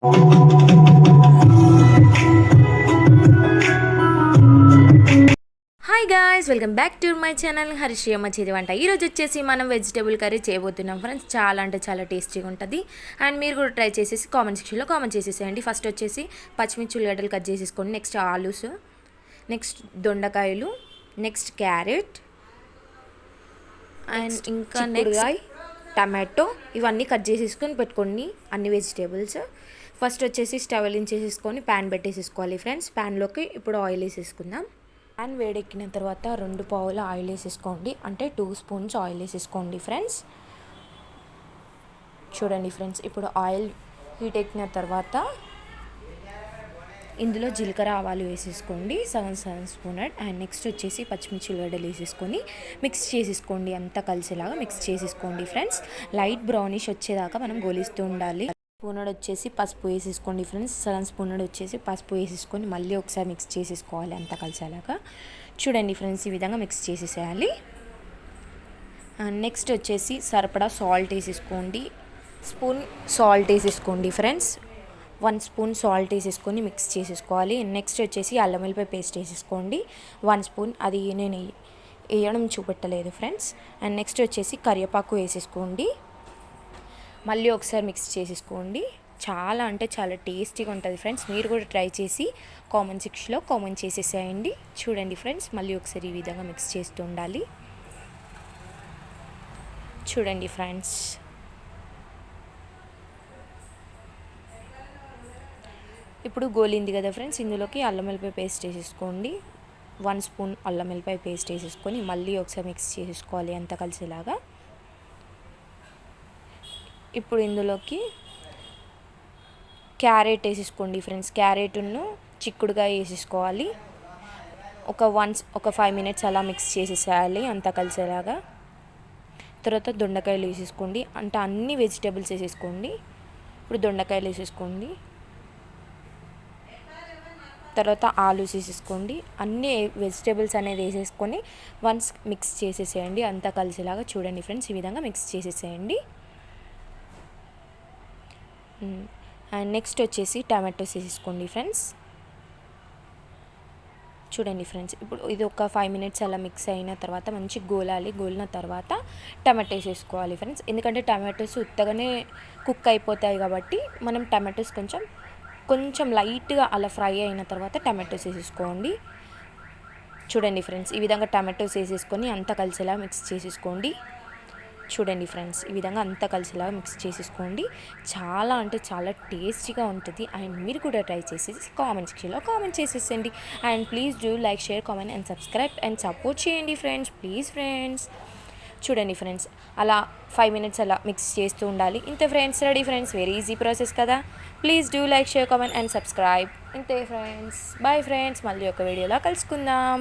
Hi guys, welcome back to my channel Harisree చేతి వంట. ఈరోజు వచ్చేసి మనం వెజిటేబుల్ కర్రీ చేయబోతున్నాం ఫ్రెండ్స్. చాలా అంటే చాలా టేస్టీగా ఉంటుంది. అండ్ మీరు కూడా ట్రై చేసేసి కామెంట్ సెక్షన్లో కామెంట్ చేసేసేయండి. ఫస్ట్ వచ్చేసి పచ్చిమిర్చి ఉల్లిగడ్డలు కట్ చేసేసుకోండి. నెక్స్ట్ ఆలూస్, నెక్స్ట్ దొండకాయలు, నెక్స్ట్ క్యారెట్ అండ్ ఇంకా నెక్స్ట్ టమాటో, ఇవన్నీ కట్ చేసేసుకొని పెట్టుకోండి అన్ని వెజిటేబుల్స్. ఫస్ట్ వచ్చేసి స్టవ్ వెలిగించేసేసుకొని ప్యాన్ పెట్టేసేసుకోవాలి ఫ్రెండ్స్. ప్యాన్లోకి ఇప్పుడు ఆయిల్ వేసేసుకుందాం. ప్యాన్ వేడెక్కిన తర్వాత 2 పావుల ఆయిల్ వేసేసుకోండి, అంటే 2 స్పూన్స్ ఆయిల్ వేసేసుకోండి ఫ్రెండ్స్. చూడండి ఫ్రెండ్స్, ఇప్పుడు ఆయిల్ హీట్ ఎక్కిన తర్వాత ఇందులో జీలకర్ర ఆవాలు వేసేసుకోండి, 7 స్పూన్. అండ్ నెక్స్ట్ వచ్చేసి పచ్చిమిర్చి ఉల్లిగడ్డలు వేసేసుకొని మిక్స్ చేసేసుకోండి, అంతా కలిసేలాగా మిక్స్ చేసేసుకోండి ఫ్రెండ్స్. లైట్ బ్రౌనిష్ వచ్చేదాకా మనం గోలిస్తూ ఉండాలి. స్పూనడ్ వచ్చేసి పసుపు వేసేసుకోండి ఫ్రెండ్స్. 7 స్పూనడ్ వచ్చేసి పసుపు వేసేసుకొని మళ్ళీ ఒకసారి మిక్స్ చేసేసుకోవాలి, అంతా కలిసేలాగా. చూడండి ఫ్రెండ్స్, ఈ విధంగా మిక్స్ చేసేసేయాలి. నెక్స్ట్ వచ్చేసి సరిపడా సాల్ట్ వేసేసుకోండి, స్పూన్ సాల్ట్ వేసేసుకోండి ఫ్రెండ్స్. 1 స్పూన్ సాల్ట్ వేసేసుకొని మిక్స్ చేసేసుకోవాలి. నెక్స్ట్ వచ్చేసి అల్లం వెల్లిపాయ పేస్ట్ వేసేసుకోండి 1 స్పూన్. అది నేను వేయడం చూపెట్టలేదు ఫ్రెండ్స్. అండ్ నెక్స్ట్ వచ్చేసి కరివేపాకు వేసేసుకోండి, మళ్ళీ ఒకసారి మిక్స్ చేసేసుకోండి. చాలా అంటే చాలా టేస్టీగా ఉంటుంది ఫ్రెండ్స్. మీరు కూడా ట్రై చేసి కామెంట్ సెక్షన్లో కామెంట్ చేసేసేయండి. చూడండి ఫ్రెండ్స్, మళ్ళీ ఒకసారి ఈ విధంగా మిక్స్ చేస్తూ ఉండాలి. చూడండి ఫ్రెండ్స్, ఇప్పుడు గోలింది కదా ఫ్రెండ్స్, ఇందులోకి అల్లం వెల్లిపాయ పేస్ట్ వేసేసుకోండి. 1 స్పూన్ అల్లం వెల్లిపాయ పేస్ట్ వేసేసుకొని మళ్ళీ ఒకసారి మిక్స్ చేసేసుకోవాలి, అంతా కలిసేలాగా. ఇప్పుడు ఇందులోకి క్యారెట్ వేసేసుకోండి ఫ్రెండ్స్. క్యారెట్ను చిక్కుడుగా వేసేసుకోవాలి. ఒక 5 మినిట్స్ అలా మిక్స్ చేసేసేయాలి, అంతా కలిసేలాగా. తర్వాత దొండకాయలు వేసేసుకోండి, అంటే అన్ని వెజిటేబుల్స్ వేసేసుకోండి. ఇప్పుడు దొండకాయలు వేసేసుకోండి, తర్వాత ఆలూస్ వేసేసుకోండి. అన్ని వెజిటేబుల్స్ అనేది వేసేసుకొని వన్స్ మిక్స్ చేసేసేయండి, అంతా కలిసేలాగా. చూడండి ఫ్రెండ్స్, ఈ విధంగా మిక్స్ చేసేసేయండి. అండ్ నెక్స్ట్ వచ్చేసి టమాటోస్ వేసేసుకోండి ఫ్రెండ్స్. చూడండి ఫ్రెండ్స్, ఇప్పుడు ఇది ఒక 5 మినిట్స్ అలా మిక్స్ అయిన తర్వాత మంచి గోలిన తర్వాత టమాటోస్ వేసుకోవాలి ఫ్రెండ్స్. ఎందుకంటే టమాటోస్ ఉత్తగానే కుక్ అయిపోతాయి కాబట్టి మనం టమాటోస్ కొంచెం లైట్గా అలా ఫ్రై అయిన తర్వాత టమాటోస్ వేసేసుకోండి. చూడండి ఫ్రెండ్స్, ఈ విధంగా టమాటోస్ వేసేసుకొని అంతా కలిసేలా మిక్స్ చేసేసుకోండి. చూడండి ఫ్రెండ్స్, ఈ విధంగా అంతా కలిసేలాగా మిక్స్ చేసేసుకోండి. చాలా అంటే చాలా టేస్టీగా ఉంటుంది. అండ్ మీరు కూడా ట్రై చేసేసి కామెంట్ సెక్షన్లో కామెంట్ చేసేసండి. And please do like, share, comment and subscribe and support చేయండి ఫ్రెండ్స్, ప్లీజ్ ఫ్రెండ్స్. చూడండి ఫ్రెండ్స్, అలా 5 మినిట్స్ అలా మిక్స్ చేస్తూ ఉండాలి. ఇంతే friends, ready friends. Very easy process కదా. Please do like, share, comment and subscribe. ఇంతే ఫ్రెండ్స్, బాయ్ ఫ్రెండ్స్. మళ్ళీ ఒక వీడియోలో కలుసుకుందాం.